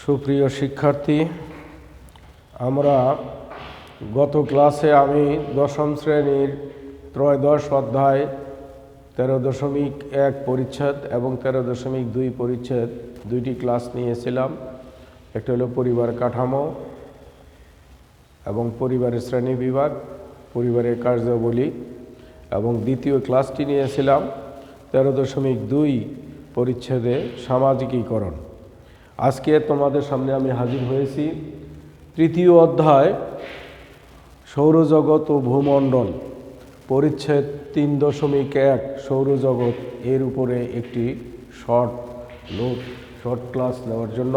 সুপ্রিয় শিক্ষার্থী, আমরা গত ক্লাসে আমি দশম শ্রেণীর ত্রয়োদশ অধ্যায় 13.1 পরিচ্ছেদ এবং 13.2 পরিচ্ছেদ দুইটি ক্লাস নিয়েছিলাম। একটা হলো পরিবার কাঠামো এবং পরিবারের শ্রেণী বিভাগ, পরিবারের কার্যাবলী, এবং দ্বিতীয় ক্লাসটি নিয়েছিলাম 13.2 পরিচ্ছেদে সামাজিকীকরণ। আজকে তোমাদের সামনে আমি হাজির হয়েছি তৃতীয় অধ্যায় সৌরজগৎ ও ভূমণ্ডল পরিচ্ছেদ 3.1 সৌরজগৎ এর উপরে একটি শর্ট ক্লাস নেওয়ার জন্য।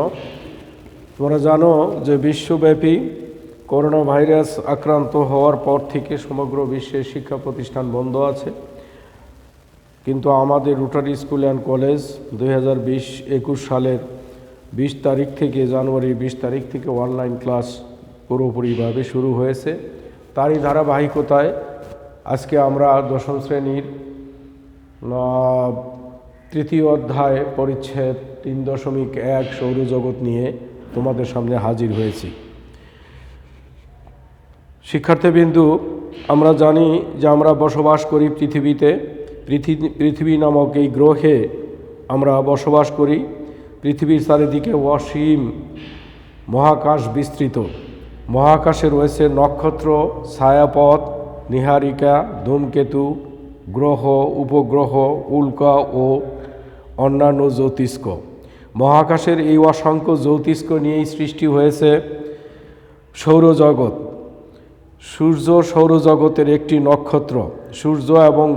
তোমরা জানো যে বিশ্বব্যাপী করোনা ভাইরাস আক্রান্ত হওয়ার পর থেকে সমগ্র বিশ্বের শিক্ষা প্রতিষ্ঠান বন্ধ আছে, কিন্তু আমাদের রোটারি স্কুল অ্যান্ড কলেজ 2020-21 সালের 20 তারিখ থেকে জানুয়ারির 20 তারিখ থেকে অনলাইন ক্লাস পুরোপুরিভাবে শুরু হয়েছে। তারই ধারাবাহিকতায় আজকে আমরা দশম শ্রেণীর তৃতীয় অধ্যায় পরিচ্ছেদ 3.1 সৌরজগৎ নিয়ে তোমাদের সামনে হাজির হয়েছি। শিক্ষার্থীবৃন্দু, আমরা জানি যে আমরা বসবাস করি পৃথিবীতে। পৃথিবী নামক এই গ্রহে আমরা বসবাস করি। পৃথিবীর চারিদিকে অসীম মহাকাশ বিস্তৃত। মহাকাশে রয়েছে নক্ষত্র, ছায়াপথ, নীহারিকা, ধূমকেতু, গ্রহ, উপগ্রহ, উল্কা ও অন্যান্য জ্যোতিষ্ক। মহাকাশের এই অসংখ্য জ্যোতিষ্ক নিয়েই সৃষ্টি হয়েছে সৌরজগৎ। সূর্য সৌরজগতের একটি নক্ষত্র। সূর্য এবং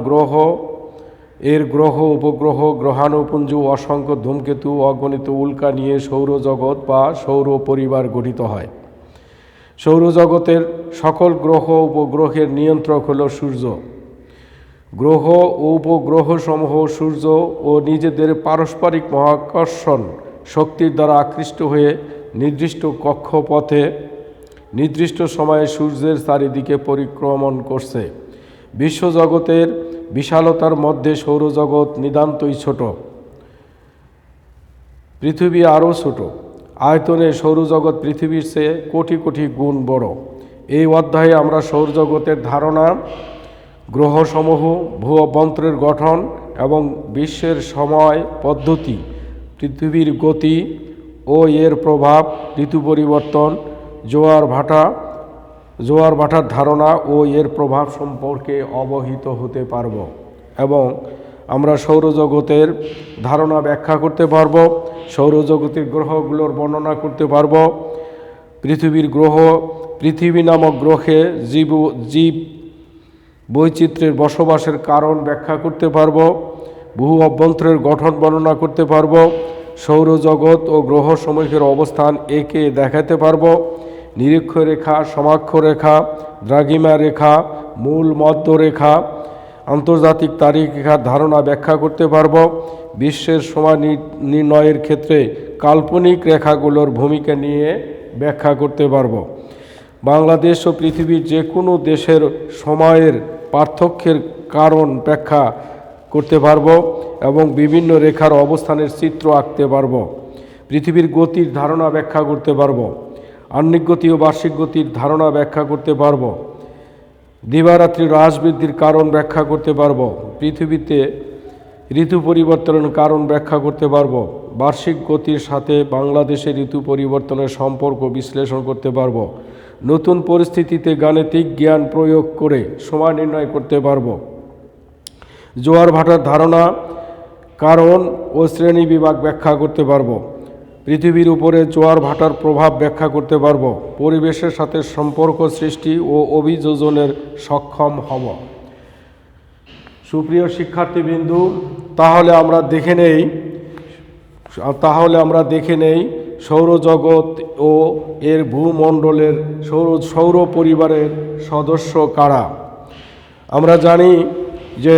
এর গ্রহ, উপগ্রহ, গ্রহাণুপুঞ্জ, অসংখ্য ধূমকেতু, অগণিত উল্কা নিয়ে সৌরজগৎ বা সৌর পরিবার গঠিত হয়। সৌরজগতের সকল গ্রহ উপগ্রহের নিয়ন্ত্রক হল সূর্য। গ্রহ ও উপগ্রহসমূহ সূর্য ও নিজেদের পারস্পরিক মহাকর্ষণ শক্তির দ্বারা আকৃষ্ট হয়ে নির্দিষ্ট কক্ষপথে নির্দিষ্ট সময়ে সূর্যের চারিদিকে পরিক্রমণ করছে। বিশ্বজগতের বিশালতার মধ্যে সৌরজগৎ নিতান্তই ছোট। পৃথিবী আরও ছোট। আয়তনে সৌরজগৎ পৃথিবীর চেয়ে কোটি কোটি গুণ বড়। এই অধ্যায়ে আমরা সৌরজগতের ধারণা, গ্রহসমূহ, ভূঅভ্যন্তরের গঠন এবং বিশ্বের সময় পদ্ধতি, পৃথিবীর গতি ও এর প্রভাব, ঋতু পরিবর্তন, জোয়ার ভাটার ধারণা ও এর প্রভাব সম্পর্কে অবহিত হতে পারব এবং আমরা সৌরজগতের ধারণা ব্যাখ্যা করতে পারব। সৌরজগতের গ্রহগুলোর বর্ণনা করতে পারব। পৃথিবী নামক গ্রহে জীব বৈচিত্র্যের বসবাসের কারণ ব্যাখ্যা করতে পারব। ভূ অভ্যন্তরের গঠন বর্ণনা করতে পারব। সৌরজগৎ ও গ্রহসমূহের অবস্থান এঁকে দেখাতে পারব। নিরীক্ষ রেখা, সমাক্ষ রেখা, দ্রাঘিমা রেখা, মূল মধ্য রেখা, আন্তর্জাতিক তারিখ রেখার ধারণা ব্যাখ্যা করতে পারব। বিশ্বের সময় নির্ণয়ের ক্ষেত্রে কাল্পনিক রেখাগুলোর ভূমিকা নিয়ে ব্যাখ্যা করতে পারব। বাংলাদেশ ও পৃথিবীর যে কোনো দেশের সময়ের পার্থক্যের কারণ ব্যাখ্যা করতে পারব এবং বিভিন্ন রেখার অবস্থানের চিত্র আঁকতে পারব। পৃথিবীর গতির ধারণা ব্যাখ্যা করতে পারব। আহ্নিক গতি ও বার্ষিক গতির ধারণা ব্যাখ্যা করতে পারব। দিবারাত্রি হ্রাস বৃদ্ধির কারণ ব্যাখ্যা করতে পারব। পৃথিবীতে ঋতু পরিবর্তনের কারণ ব্যাখ্যা করতে পারব। বার্ষিক গতির সাথে বাংলাদেশের ঋতু পরিবর্তনের সম্পর্ক বিশ্লেষণ করতে পারব। নতুন পরিস্থিতিতে গাণিতিক জ্ঞান প্রয়োগ করে সময় নির্ণয় করতে পারব। জোয়ার ভাটার ধারণা, কারণ ও শ্রেণী বিভাগ ব্যাখ্যা করতে পারব। পৃথিবীর উপরে জোয়ার ভাটার প্রভাব ব্যাখ্যা করতে পারব। পরিবেশের সাথে সম্পর্ক সৃষ্টি ও অভিযোজনের সক্ষম হব। সুপ্রিয় শিক্ষার্থীবৃন্দু, তাহলে আমরা দেখে নেই সৌরজগৎ ও এর ভূমণ্ডলের সৌর পরিবারের সদস্য কারা। আমরা জানি যে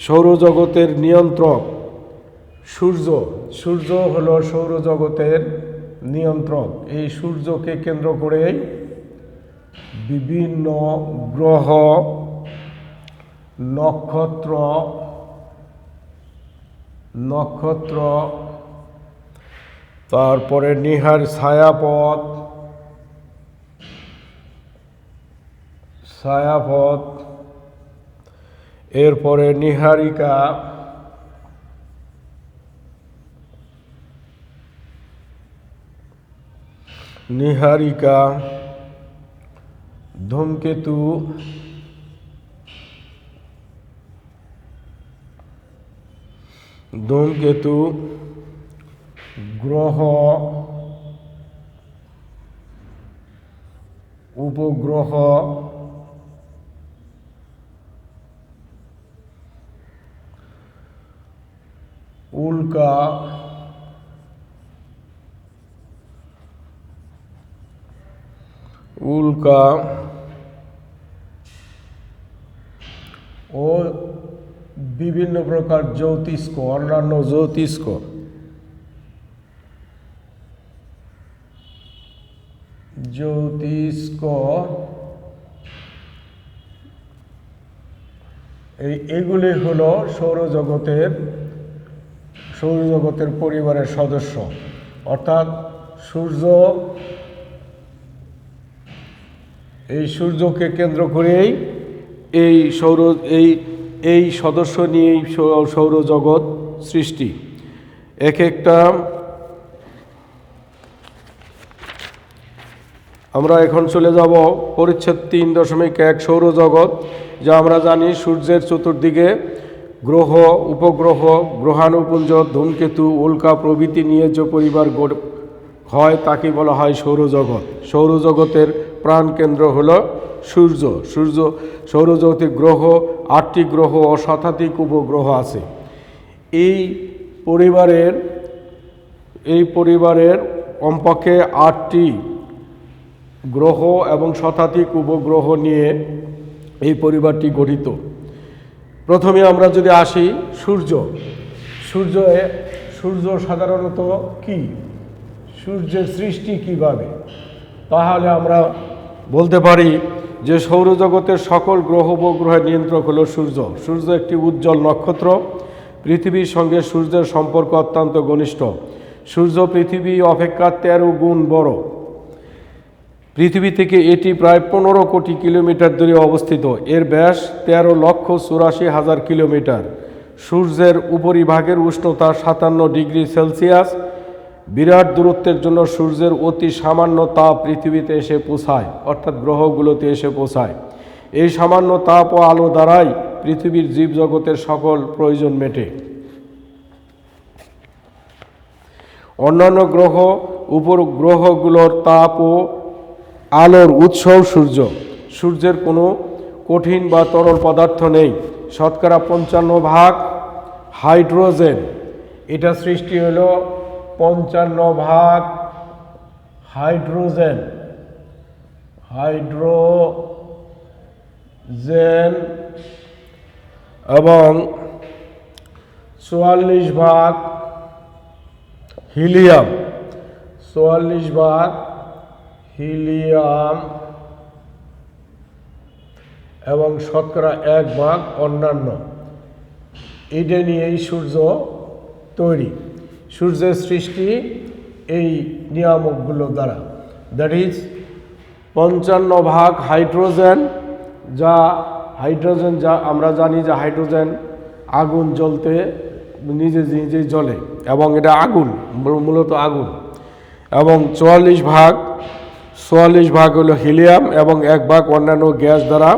সৌরজগতের নিয়ন্ত্রক সূর্য হলো সৌরজগতের নিয়ন্ত্রক। এই সূর্যকে কেন্দ্র করে বিভিন্ন গ্রহ, নক্ষত্র তারপরে নিহার ছায়াপথ, ছায়াপথ, এরপরে নিহারিকা, নিহারিকা, ধূমকেতু, ধূমকেতু, গ্রহ, উপগ্রহ, উল্কা, উল্কা ও বিভিন্ন প্রকার জ্যোতিষ্ক, অন্যান্য জ্যোতিষ্ক। জ্যোতিষ্ক এগুলি হলো সৌরজগতের পরিবারের সদস্য, অর্থাৎ সূর্য, এই সূর্যকে কেন্দ্র করেই এই সদস্য নিয়েই সৌরজগৎ সৃষ্টি। এক একটা আমরা এখন চলে যাব পরিচ্ছেদ 3.1 সৌরজগৎ। যা আমরা জানি সূর্যের চতুর্দিকে গ্রহ, উপগ্রহ, গ্রহাণুপুঞ্জ, ধূমকেতু, উল্কা প্রভৃতি নিয়ে যে পরিবার হয় তাকে বলা হয় সৌরজগৎ। সৌরজগতের প্রাণকেন্দ্র হল সূর্য। সৌরজগতে গ্রহ, 8টি গ্রহ ও শতাধিক উপগ্রহ আছে। এই পরিবারের কমপক্ষে 8টি গ্রহ এবং শতাধিক উপগ্রহ নিয়ে এই পরিবারটি গঠিত। প্রথমে আমরা যদি আসি সূর্য সাধারণত কি, সূর্যের সৃষ্টি কিভাবে, তাহলে আমরা বলতে পারি যে সৌরজগতের সকল গ্রহ উপগ্রহের নিয়ন্ত্রক হল সূর্য। সূর্য একটি উজ্জ্বল নক্ষত্র। পৃথিবীর সঙ্গে সূর্যের সম্পর্ক অত্যন্ত ঘনিষ্ঠ। সূর্য পৃথিবী অপেক্ষা 13 গুণ বড়। পৃথিবী থেকে এটি প্রায় 15 কোটি কিলোমিটার দূরে অবস্থিত। এর ব্যাস 13,84,000 কিলোমিটার। সূর্যের উপরিভাগের উষ্ণতা 57 ডিগ্রি সেলসিয়াস। বিরাট দূরত্বের জন্য সূর্যের অতি সামান্য তাপ পৃথিবীতে এসে পৌঁছায়, অর্থাৎ গ্রহগুলোতে এসে পৌঁছায়। এই সামান্য তাপ ও আলো দ্বারাই পৃথিবীর জীবজগতের সকল প্রয়োজন মেটে। অন্যান্য গ্রহ, উপগ্রহগুলোর তাপ ও আলোর উৎসও সূর্য। সূর্যের কোনো কঠিন বা তরল পদার্থ নেই। শতকরা 55% হাইড্রোজেন। এটা সৃষ্টি হলো 55% হাইড্রোজেন এবং 44% হিলিয়াম। 44% হিলিয়াম এবং শতকরা 1% অন্যান্য। এটা নিয়েই সূর্য তৈরি। সূর্যের সৃষ্টি এই নিয়ামকগুলো দ্বারা, দ্যাট ইজ 55% হাইড্রোজেন, যা আমরা জানি যে হাইড্রোজেন আগুন জ্বলতে নিজেই জ্বলে এবং এটা আগুন, মূলত আগুন। এবং 44% হলো হিলিয়াম এবং 1% অন্যান্য গ্যাস দ্বারা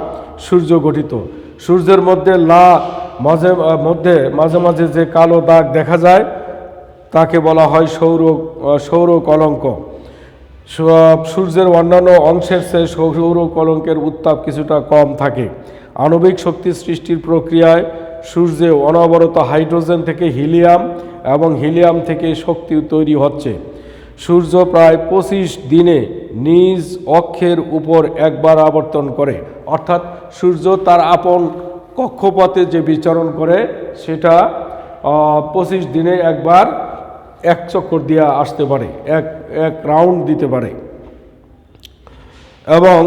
সূর্য গঠিত। সূর্যের মধ্যে মাঝে মাঝে যে কালো দাগ দেখা যায় তাকে বলা হয় সৌর কলঙ্ক। সূর্যের অন্যান্য অংশের চেয়ে সৌর কলঙ্কের উত্তাপ কিছুটা কম থাকে। আণবিক শক্তি সৃষ্টির প্রক্রিয়ায় সূর্যে অনবরত হাইড্রোজেন থেকে হিলিয়াম এবং হিলিয়াম থেকে শক্তি তৈরি হচ্ছে। সূর্য প্রায় 25 দিনে নিজ অক্ষের উপর একবার আবর্তন করে, অর্থাৎ সূর্য তার আপন কক্ষপথে যে বিচরণ করে সেটা 25 দিনে একবার এক চক্কর দিয়ে আসতে পারে, এক রাউন্ড দিতে পারে। এবং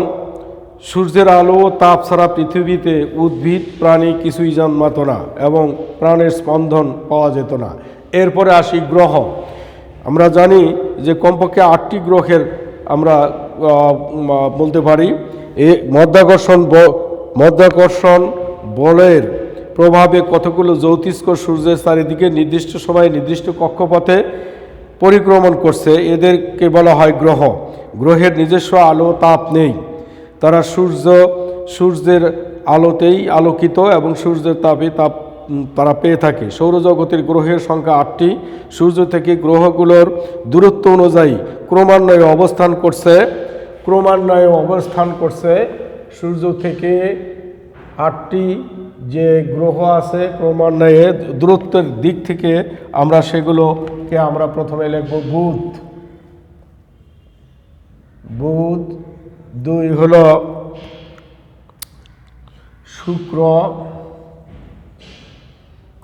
সূর্যের আলো ও তাপ ছাড়া পৃথিবীতে উদ্ভিদ প্রাণী কিছুই জন্মাতো না এবং প্রাণের স্পন্দন পাওয়া যেত না। এরপরে আসি গ্রহ। আমরা জানি যে কমপক্ষে 8টি গ্রহের আমরা বলতে পারি। এই মধ্যাকর্ষণ বলের প্রভাবে কতগুলো জ্যোতিষ্ক সূর্যের চারিদিকে নির্দিষ্ট সময়ে নির্দিষ্ট কক্ষপথে পরিক্রমণ করছে, এদেরকে বলা হয় গ্রহ। গ্রহের নিজস্ব আলো তাপ নেই, তারা সূর্যের আলোতেই আলোকিত এবং সূর্যের তাপ তারা পেয়ে থাকে। সৌরজগতের গ্রহের সংখ্যা 8টি। সূর্য থেকে গ্রহগুলোর দূরত্ব অনুযায়ী ক্রমান্বয়ে অবস্থান করছে। সূর্য থেকে 8টি যে গ্রহ আছে ক্রমান্বয়ে দূরত্বের দিক থেকে আমরা সেগুলোকে আমরা প্রথমে লিখব বুধ, 2 হলো শুক্র,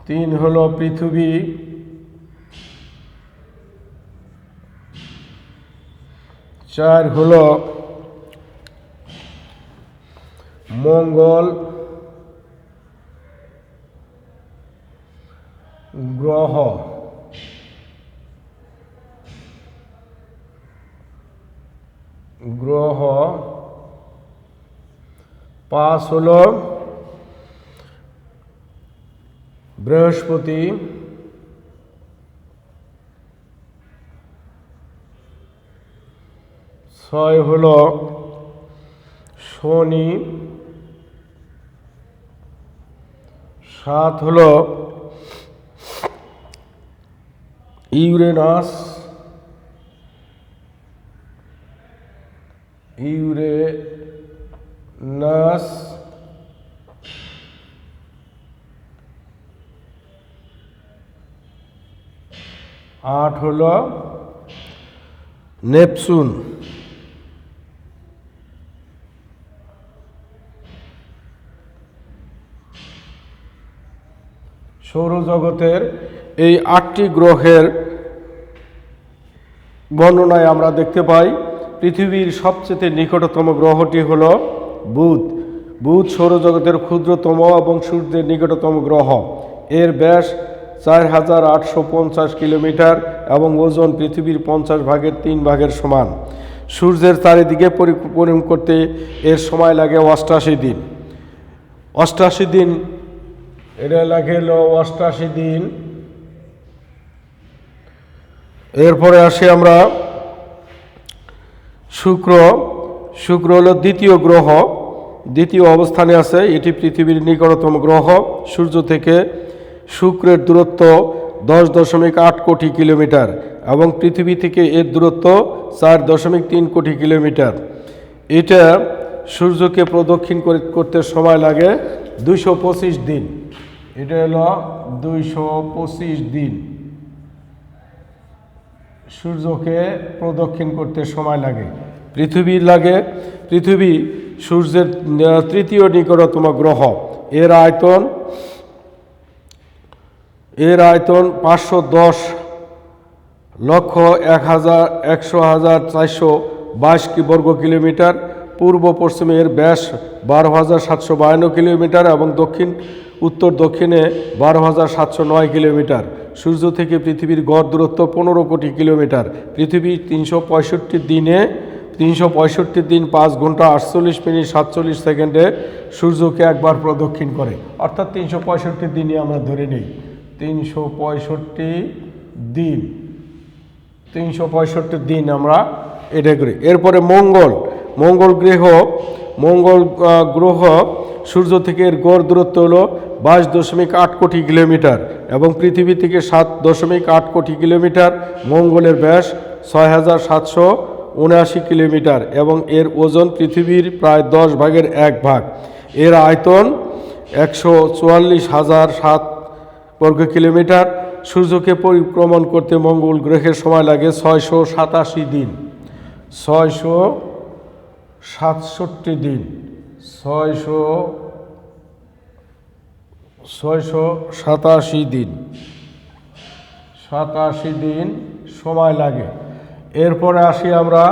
3 হলো পৃথিবী, 4 হলো মঙ্গল গ্রহ, 5 হলো বৃহস্পতি, 6 হলো শনি, 7 হলো ইউরেনাস, 8 হলো নেপচুন। সৌরজগতের এই 8টি গ্রহের বর্ণনায় আমরা দেখতে পাই পৃথিবীর সবচেয়ে নিকটতম গ্রহটি হল বুধ। বুধ সৌরজগতের ক্ষুদ্রতম এবং সূর্যের নিকটতম গ্রহ। এর ব্যাস 4850 কিলোমিটার এবং ওজন পৃথিবীর 50 ভাগের 3 ভাগের সমান। সূর্যের চারিদিকে পরিক্রমণ করতে এর সময় লাগে 88 দিন। 88 দিন, এটা লাগে 88 দিন। এরপরে আসি আমরা শুক্র হলো দ্বিতীয় গ্রহ, দ্বিতীয় অবস্থানে আছে। এটি পৃথিবীর নিকটতম গ্রহ। সূর্য থেকে শুক্রের দূরত্ব 10.8 কোটি কিলোমিটার এবং পৃথিবী থেকে এর দূরত্ব 4.3 কোটি কিলোমিটার। এটা সূর্যকে প্রদক্ষিণ করতে সময় লাগে 225 দিন। এটা হলো 225 দিন সূর্যকে প্রদক্ষিণ করতে সময় লাগে। পৃথিবী সূর্যের তৃতীয় নিকটতম গ্রহ। এর আয়তন 510,100,422 বর্গ কিলোমিটার। পূর্ব পশ্চিমে এর ব্যাস 12,752 কিলোমিটার এবং উত্তর দক্ষিণে 12,709 কিলোমিটার। সূর্য থেকে পৃথিবীর গড় দূরত্ব 15 কোটি কিলোমিটার। পৃথিবী 365 দিন 5 ঘন্টা 48 মিনিট 47 সেকেন্ডে সূর্যকে একবার প্রদক্ষিণ করে। অর্থাৎ 365 দিনই আমরা ধরে নিই। 365 দিন আমরা এটা করি। এরপরে মঙ্গল গ্রহ সূর্য থেকে এর গড় দূরত্ব হলো 22.8 কোটি কিলোমিটার এবং পৃথিবী থেকে 7.8 কোটি কিলোমিটার। মঙ্গলের ব্যাস 6,779 কিলোমিটার এবং এর ওজন পৃথিবীর প্রায় 10 ভাগের 1 ভাগ। এর আয়তন 144,007 বর্গ কিলোমিটার। সূর্যকে পরিক্রমণ করতে মঙ্গল গ্রহের সময় লাগে 687 দিন। 667 দিন 687 দিন সময় লাগে। এরপরে আসি আমরা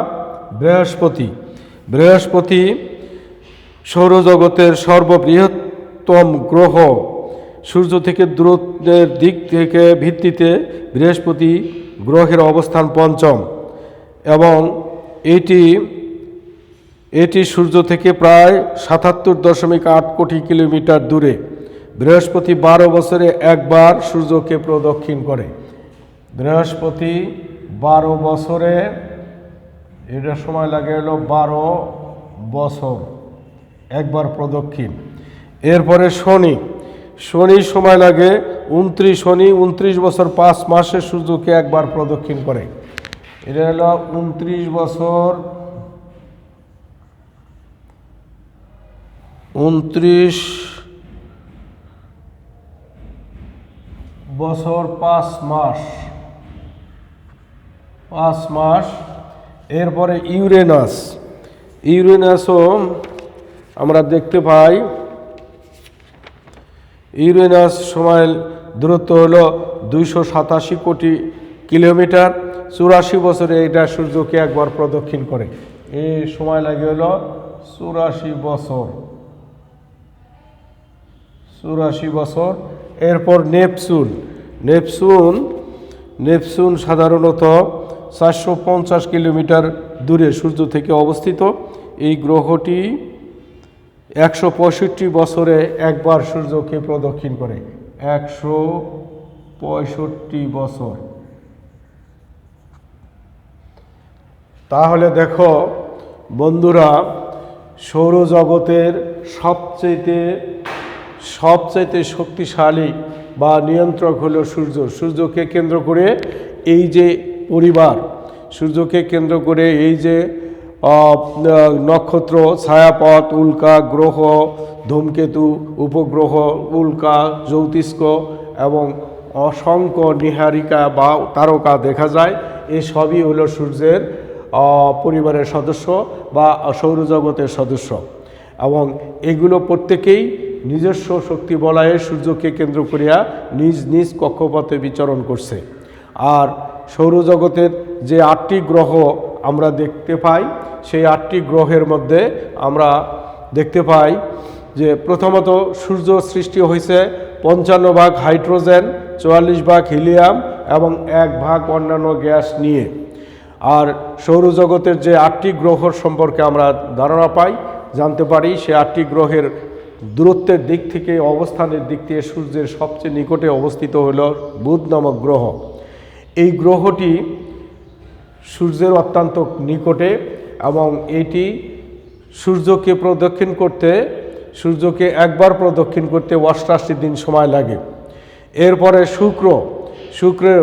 বৃহস্পতি সৌরজগতের সর্ববৃহত্তম গ্রহ। সূর্য থেকে দূরত্বের দিক থেকে ভিত্তিতে বৃহস্পতি গ্রহের অবস্থান পঞ্চম এবং এটি সূর্য থেকে প্রায় ৭৭.৮ কোটি কিলোমিটার দূরে। বৃহস্পতি 12 বছরে একবার সূর্যকে প্রদক্ষিণ করে। বৃহস্পতি 12 বছরে, এটা সময় লাগে হলো 12 বছর একবার প্রদক্ষিণ। এরপরে শনি সময় লাগে 29 বছর 5 মাসে সূর্যকে একবার প্রদক্ষিণ করে। এটা হলো 29 বছর 5 মাস। এরপরে ইউরেনাসও আমরা দেখতে পাই। ইউরেনাস সময় দূরত্ব হলো 287 কোটি কিলোমিটার। 84 বছরে এটা সূর্যকে একবার প্রদক্ষিণ করে। এই সময় লাগে হলো 84 বছর। এরপর নেপচুন সাধারণত 450 কিলোমিটার দূরে সূর্য থেকে অবস্থিত। এই গ্রহটি 165 বছরে একবার সূর্যকে প্রদক্ষিণ করে। 165 বছর। তাহলে দেখো বন্ধুরা, সৌরজগতের সবচাইতে শক্তিশালী বা নিয়ন্ত্রক হলো সূর্য। সূর্যকে কেন্দ্র করে এই যে পরিবার, সূর্যকে কেন্দ্র করে এই যে নক্ষত্র, ছায়াপথ, উল্কা, গ্রহ, ধূমকেতু, উপগ্রহ, উল্কা, জ্যোতিষ্ক এবং অসংখ্য নীহারিকা বা তারকা দেখা যায়। এই সবই হলো সূর্যের পরিবারের সদস্য বা সৌরজগতের সদস্য, এবং এগুলো প্রত্যেকেই নিজস্ব শক্তি বলয়ে সূর্যকে কেন্দ্র করিয়া নিজ নিজ কক্ষপথে বিচরণ করছে। আর সৌরজগতের যে 8টি গ্রহ আমরা দেখতে পাই, সেই 8টি গ্রহের মধ্যে আমরা দেখতে পাই যে প্রথমত সূর্য সৃষ্টি হয়েছে 55 ভাগ হাইড্রোজেন, 44 ভাগ হিলিয়াম এবং 1 ভাগ অন্যান্য গ্যাস নিয়ে। আর সৌরজগতের যে 8টি গ্রহ সম্পর্কে আমরা ধারণা পাই, জানতে পারি, সে 8টি গ্রহের দূরত্বের দিক থেকে, অবস্থানের দিক থেকে সূর্যের সবচেয়ে নিকটে অবস্থিত হলো বুধ নামক গ্রহ। এই গ্রহটি সূর্যের অত্যন্ত নিকটে এবং এটি সূর্যকে একবার প্রদক্ষিণ করতে 88 দিন সময় লাগে। এরপরে শুক্রের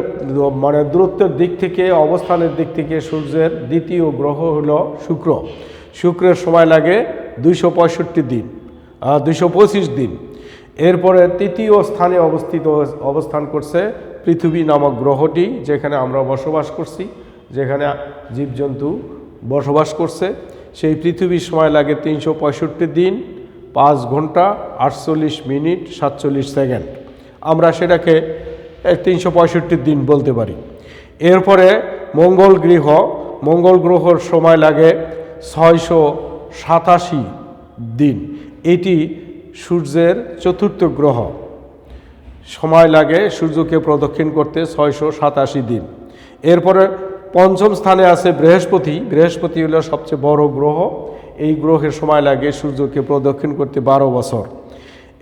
মানে দূরত্বের দিক থেকে, অবস্থানের দিক থেকে সূর্যের দ্বিতীয় গ্রহ হলো শুক্রের সময় লাগে 225 দিন। এরপরে তৃতীয় স্থানে অবস্থান করছে পৃথিবী নামক গ্রহটি, যেখানে আমরা বসবাস করছি, যেখানে জীবজন্তু বসবাস করছে। সেই পৃথিবীর সময় লাগে 365 দিন 5 ঘন্টা 48 মিনিট 47 সেকেন্ড। আমরা সেটাকে 365 দিন বলতে পারি। এরপরে মঙ্গল গ্রহর সময় লাগে 687 দিন। এটি সূর্যের চতুর্থ গ্রহ, সময় লাগে সূর্যকে প্রদক্ষিণ করতে 687 দিন। এরপরে পঞ্চম স্থানে আছে বৃহস্পতি হলো সবচেয়ে বড় গ্রহ। এই গ্রহের সময় লাগে সূর্যকে প্রদক্ষিণ করতে 12 বছর।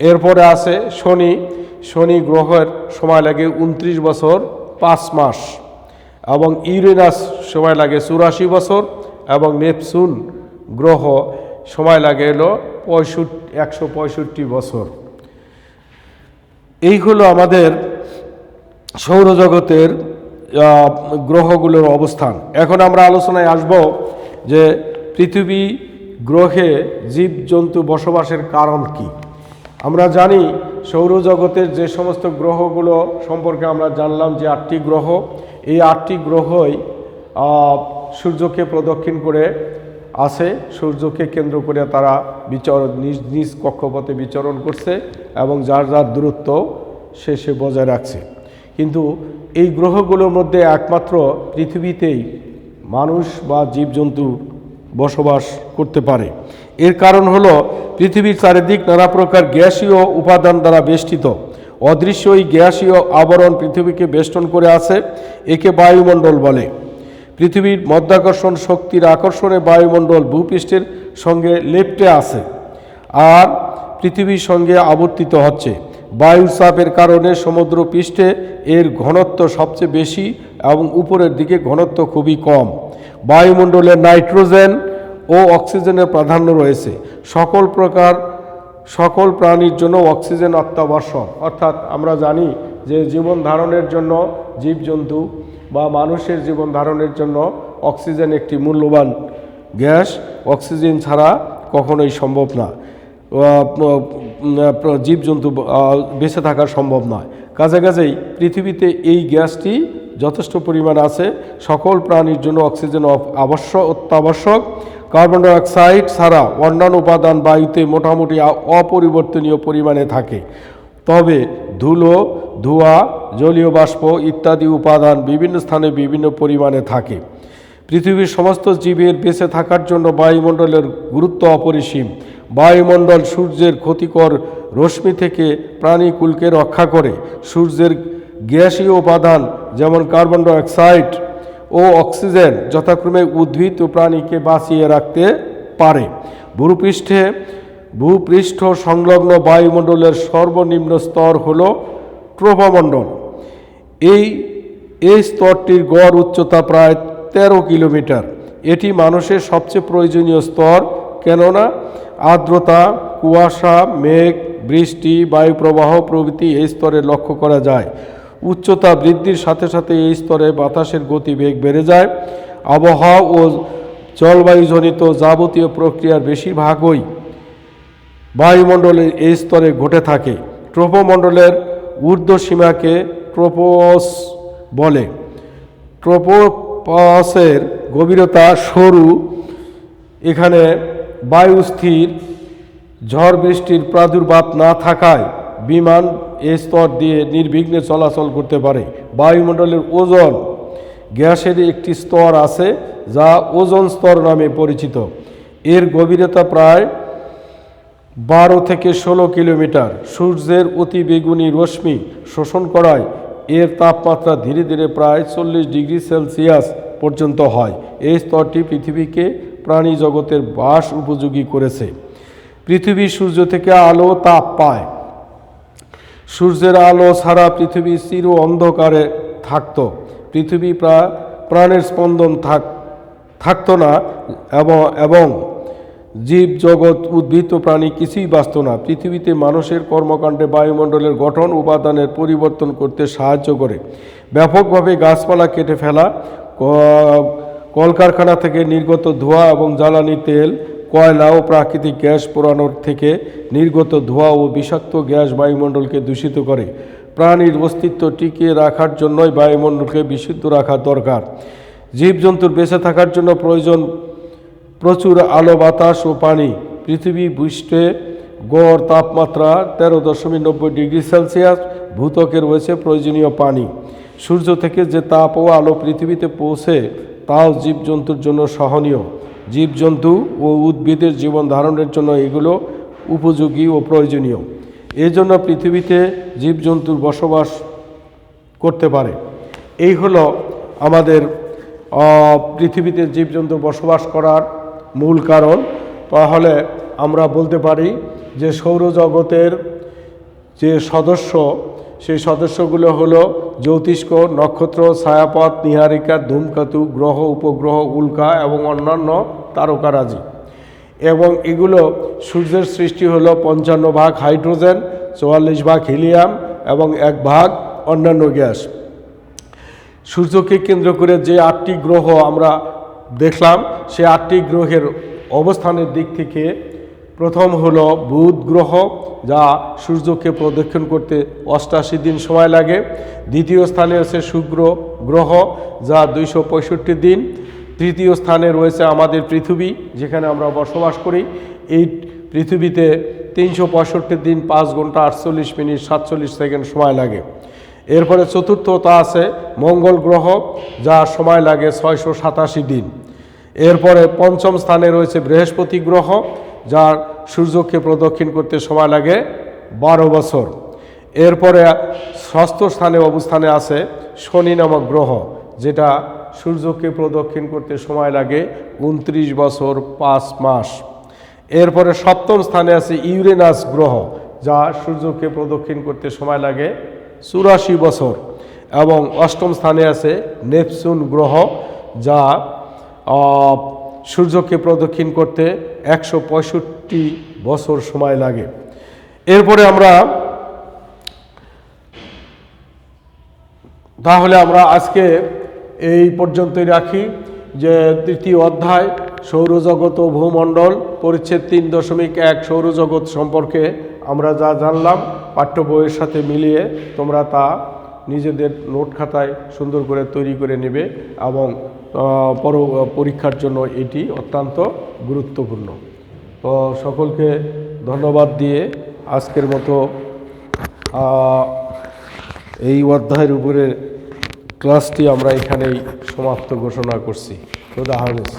এরপরে আছে শনি গ্রহের সময় লাগে 29 বছর 5 মাস এবং ইউরেনাস সময় লাগে 84 বছর এবং নেপচুন গ্রহ সময় লাগে হলো 165 বছর। এই হলো আমাদের সৌরজগতের গ্রহগুলোর অবস্থান। এখন আমরা আলোচনায় আসব যে পৃথিবী গ্রহে জীবজন্তু বসবাসের কারণ কি। আমরা জানি সৌরজগতের যে সমস্ত গ্রহগুলো সম্পর্কে আমরা জানলাম যে 8টি গ্রহ, এই 8টি গ্রহই সূর্যকে প্রদক্ষিণ করে আছে। সূর্যকে কেন্দ্র করে তারা নিজ নিজ কক্ষপথে বিচরণ করছে এবং যার যার দূরত্ব সে বজায় রাখছে। কিন্তু এই গ্রহগুলোর মধ্যে একমাত্র পৃথিবীতেই মানুষ বা জীবজন্তু বসবাস করতে পারে। এর কারণ হলো পৃথিবীর চারিদিক নানা প্রকার গ্যাসীয় উপাদান দ্বারা বেষ্টিত। অদৃশ্য এই গ্যাসীয় আবরণ পৃথিবীকে বেষ্টন করে আছে, একে বায়ুমণ্ডল বলে। পৃথিবীর মধ্যাকর্ষণ শক্তির আকর্ষণে বায়ুমণ্ডল ভূপৃষ্ঠের সঙ্গে লেপ্টে আছে আর পৃথিবীর সঙ্গে আবর্তিত হচ্ছে। বায়ুর চাপের কারণে সমুদ্র পৃষ্ঠে এর ঘনত্ব সবচেয়ে বেশি এবং উপরের দিকে ঘনত্ব খুবই কম। বায়ুমণ্ডলে নাইট্রোজেন ও অক্সিজেনের প্রাধান্য রয়েছে। সকল প্রাণীর জন্য অক্সিজেন অত্যাবশ্যক। অর্থাৎ আমরা জানি যে জীবন ধারণের জন্য জীবজন্তু বা মানুষের জীবন ধারণের জন্য অক্সিজেন একটি মূল্যবান গ্যাস। অক্সিজেন ছাড়া কখনোই সম্ভব না, জীবজন্তু বেঁচে থাকা সম্ভব নয়। কাছাকাছি পৃথিবীতে এই গ্যাসটি যথেষ্ট পরিমাণ আছে। সকল প্রাণীর জন্য অক্সিজেন অত্যাবশ্যক। কার্বন ডাইঅক্সাইড ছাড়া অন্যান্য উপাদান বায়ুতে মোটামুটি অপরিবর্তনীয় পরিমাণে থাকে, তবে ধুলো, ধোঁয়া, জলীয় বাষ্প ইত্যাদি উপাদান বিভিন্ন স্থানে বিভিন্ন পরিমাণে থাকে। পৃথিবীর সমস্ত জীবের বেঁচে থাকার জন্য বায়ুমণ্ডলের গুরুত্ব অপরিসীম। বায়ুমণ্ডল সূর্যের ক্ষতিকর রশ্মি থেকে প্রাণীকুলকে রক্ষা করে। সূর্যের গ্যাসীয় উপাদান যেমন কার্বন ডাইঅক্সাইড ও অক্সিজেন যথাক্রমে উদ্ভিদ ও প্রাণীকে বাঁচিয়ে রাখতে পারে। ভূপৃষ্ঠ সংলগ্ন বায়ুমণ্ডলের সর্বনিম্ন স্তর হল ট্রোপোমণ্ডল। এই স্তরটির গড় উচ্চতা প্রায় 13 কিলোমিটার। এটি মানুষের সবচেয়ে প্রয়োজনীয় স্তর, কেননা আর্দ্রতা, কুয়াশা, মেঘ, বৃষ্টি, বায়ুপ্রবাহ প্রভৃতি এই স্তরে লক্ষ্য করা যায়। উচ্চতা বৃদ্ধির সাথে সাথে এই স্তরে বাতাসের গতিবেগ বেড়ে যায়। আবহাওয়া ও জলবায়ুজনিত যাবতীয় প্রক্রিয়ার বেশিরভাগই বায়ুমণ্ডলের এই স্তরে ঘটে থাকে। ট্রোপোমণ্ডলের ঊর্ধ্বসীমাকে ট্রোপোস বলে। ট্রোপোপসের গভীরতা সরু। এখানে বায়ু স্থির, ঝড় বৃষ্টির প্রাদুর্ভাব না থাকায় বিমান এই স্তর দিয়ে নির্বিঘ্নে চলাচল করতে পারে। বায়ুমণ্ডলের ওজোন গ্যাসের একটি স্তর আছে যা ওজোন স্তর নামে পরিচিত। এর গভীরতা প্রায় 12 থেকে 16 কিলোমিটার। সূর্যের অতিবেগুনি রশ্মি শোষণ করায় এর তাপমাত্রা ধীরে ধীরে প্রায় 40 ডিগ্রি সেলসিয়াস পর্যন্ত হয়। এই স্তরটি পৃথিবীকে প্রাণী জগতের বাস উপযোগী করেছে। পৃথিবী সূর্য থেকে আলো তাপ পায়। সূর্যের আলো ছাড়া পৃথিবী চির অন্ধকারে থাকত। পৃথিবী প্রাণের স্পন্দন থাকতো না এবং জীব জগৎ, উদ্ভিদ ও প্রাণী কিছুই বাঁচত না। পৃথিবীতে মানুষের কর্মকাণ্ডে বায়ুমণ্ডলের গঠন উপাদানের পরিবর্তন করতে সাহায্য করে। ব্যাপকভাবে গাছপালা কেটে ফেলা, কলকারখানা থেকে নির্গত ধোঁয়া এবং জ্বালানি তেল, কয়লা ও প্রাকৃতিক গ্যাস পোড়ানোর থেকে নির্গত ধোঁয়া ও বিষাক্ত গ্যাস বায়ুমণ্ডলকে দূষিত করে। প্রাণীর অস্তিত্ব টিকিয়ে রাখার জন্যই বায়ুমণ্ডলকে বিশুদ্ধ রাখা দরকার। জীবজন্তুর বেঁচে থাকার জন্য প্রয়োজন প্রচুর আলো, বাতাস ও পানি। পৃথিবী পৃষ্ঠে গড় তাপমাত্রা 13.90 ডিগ্রি সেলসিয়াস। ভূত্বকে রয়েছে প্রয়োজনীয় পানি। সূর্য থেকে যে তাপ ও আলো পৃথিবীতে পৌঁছে তাও জীবজন্তুর জন্য সহনীয়। জীবজন্তু ও উদ্ভিদের জীবন ধারণের জন্য এগুলো উপযোগী ও প্রয়োজনীয়। এই জন্য পৃথিবীতে জীবজন্তুর বসবাস করতে পারে। এই হলো আমাদের পৃথিবীতে জীবজন্তু বসবাস করার মূল কারণ। তাহলে আমরা বলতে পারি যে সৌরজগতের যে সদস্য, সেই সদস্যগুলো হলো জ্যোতিষ্ক, নক্ষত্র, ছায়াপথ, নীহারিকা, ধূমকেতু, গ্রহ, উপগ্রহ, উল্কা এবং অন্যান্য তারকারাজি। এবং এগুলো সূর্যের সৃষ্টি হলো 55 ভাগ হাইড্রোজেন, 44 ভাগ হিলিয়াম এবং 1 ভাগ অন্যান্য গ্যাস। সূর্যকে কেন্দ্র করে যে 8টি গ্রহ আমরা দেখলাম, সে 8টি গ্রহের অবস্থানের দিক থেকে প্রথম হলো বুধ গ্রহ, যা সূর্যকে প্রদক্ষিণ করতে 88 দিন সময় লাগে। দ্বিতীয় স্থানে আছে শুক্র গ্রহ, যা 265 দিন। তৃতীয় স্থানে রয়েছে আমাদের পৃথিবী, যেখানে আমরা বসবাস করি। এই পৃথিবীতে 365 দিন 5 ঘন্টা 48 মিনিট 47 সেকেন্ড সময় লাগে। এরপরে চতুর্থতা আছে মঙ্গল গ্রহ, যার সময় লাগে 687 দিন। এরপরে পঞ্চম স্থানে রয়েছে বৃহস্পতি গ্রহ, যার সূর্যকে প্রদক্ষিণ করতে সময় লাগে 12 বছর। এরপরে ষষ্ঠ স্থানে অবস্থানে আছে শনি নামক গ্রহ, যেটা সূর্যকে প্রদক্ষিণ করতে সময় লাগে 29 বছর 5 মাস। এরপরে সপ্তম স্থানে আছে ইউরেনাস গ্রহ, যা সূর্যকে প্রদক্ষিণ করতে সময় লাগে 84 বছর। এবং অষ্টম স্থানে আছে নেপচুন গ্রহ, যা সূর্যকে প্রদক্ষিণ করতে 165 বছর সময় লাগে। এরপরে তাহলে আমরা আজকে এই পর্যন্তই রাখি, যে তৃতীয় অধ্যায় সৌরজগৎ ও ভূমণ্ডল পরিচ্ছেদ 3.1 সৌরজগৎ সম্পর্কে আমরা যা জানলাম পাঠ্য বইয়ের সাথে মিলিয়ে তোমরা তা নিজেদের নোট খাতায় সুন্দর করে তৈরি করে নেবে, এবং পরীক্ষার জন্য এটি অত্যন্ত গুরুত্বপূর্ণ। তো সকলকে ধন্যবাদ দিয়ে আজকের মতো এই অধ্যায়ের উপরে ক্লাসটি আমরা এখানেই সমাপ্ত ঘোষণা করছি। খোদা হাফেজ।